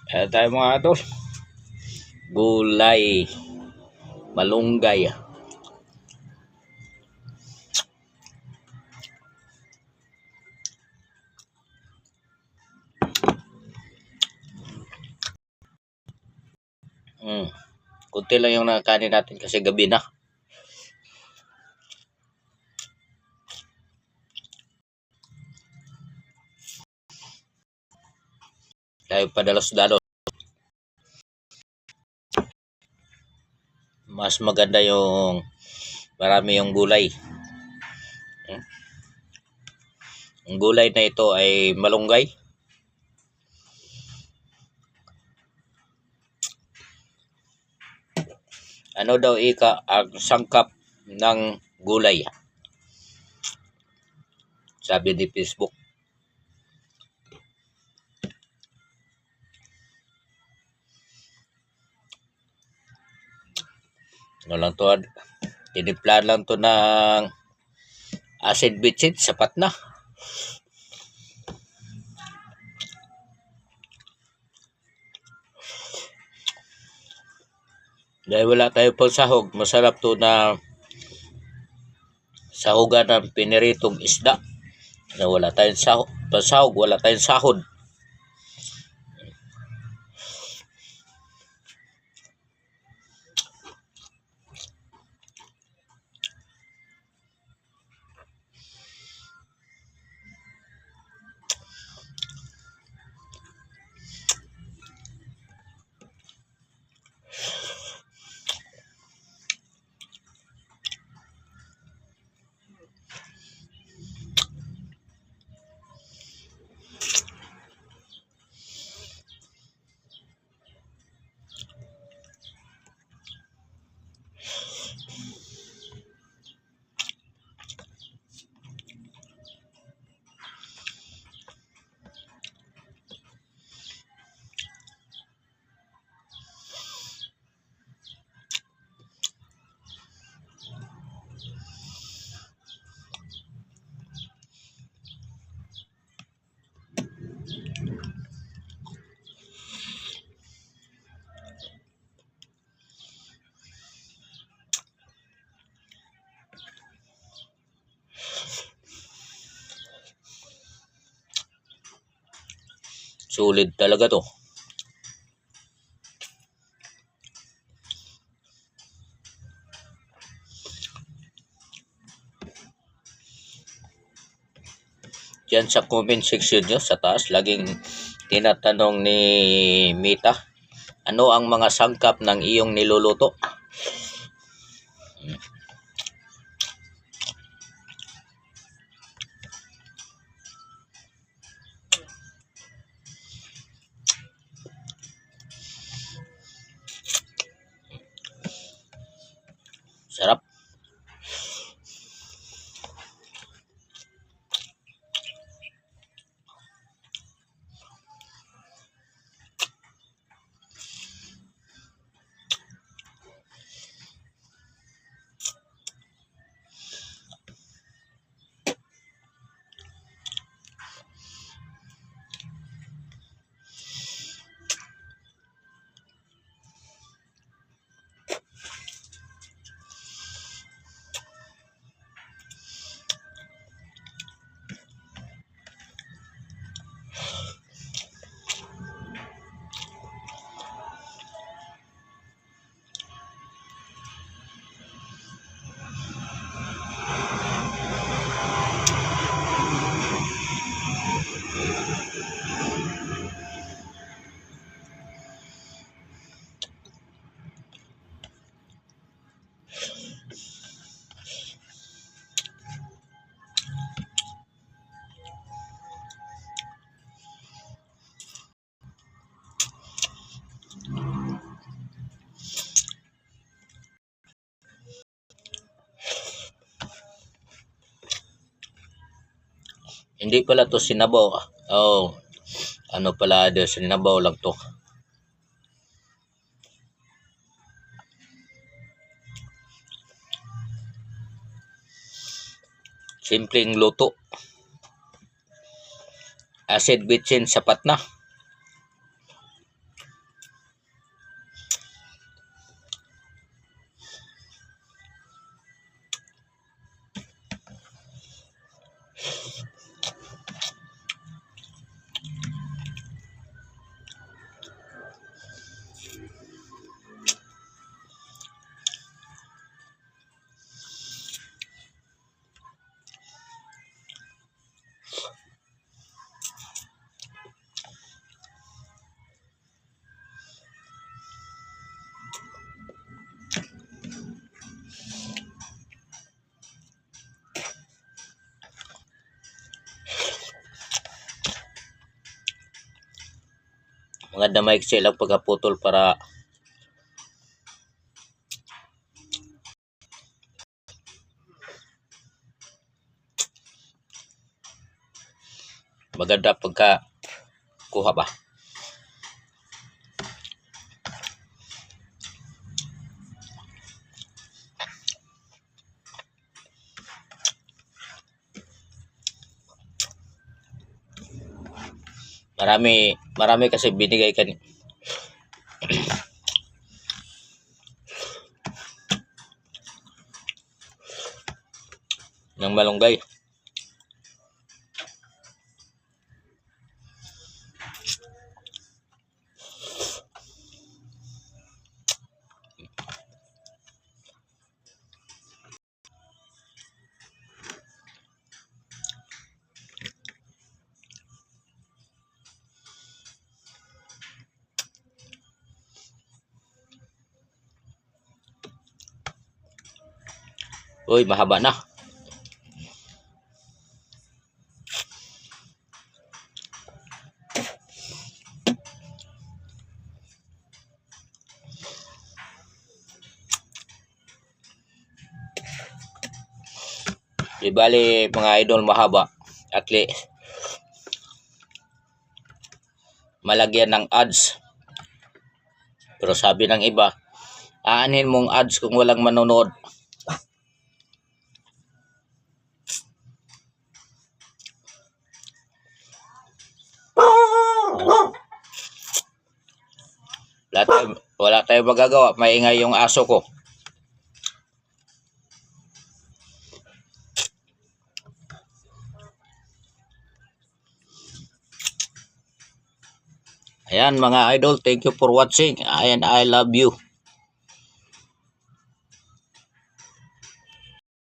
Kaya tayo mga idol, gulay, malunggay. Kunti lang yung nakakanin natin kasi gabi na. Tayo padalos-dalos. Mas maganda yung marami yung gulay. Ang gulay na ito ay malunggay. Ano daw ika ang sangkap ng gulay? Sabi ni Facebook. Ano lang to, tinimpla lang to ng acid bitchin, sapat na. Dahil wala tayo pang sahog, masarap to na sahugan ng piniritong isda. Na wala tayong sahog, wala tayong sahod. Sulit talaga to. Diyan sa comment section nyo sa taas, laging tinatanong ni Mita, ano ang mga sangkap ng iyong niluluto? Sarap. Hindi pala to sinabaw. Oh, ano pala, sinabaw lang to. Simpleng luto. Acid bitchin, sapat na. Mga damay sila pagkaputol para maganda pagka kuha ba. Marami kasi binigay kan ng malunggay. Uy, mahaba na. Di bali mga idol, mahaba. At least malagyan ng ads. Pero sabi ng iba, aanhin mong ads kung walang manonood. Wala tayong magagawa, maingay yung aso ko. Ayan mga idol, thank you for watching and I love you.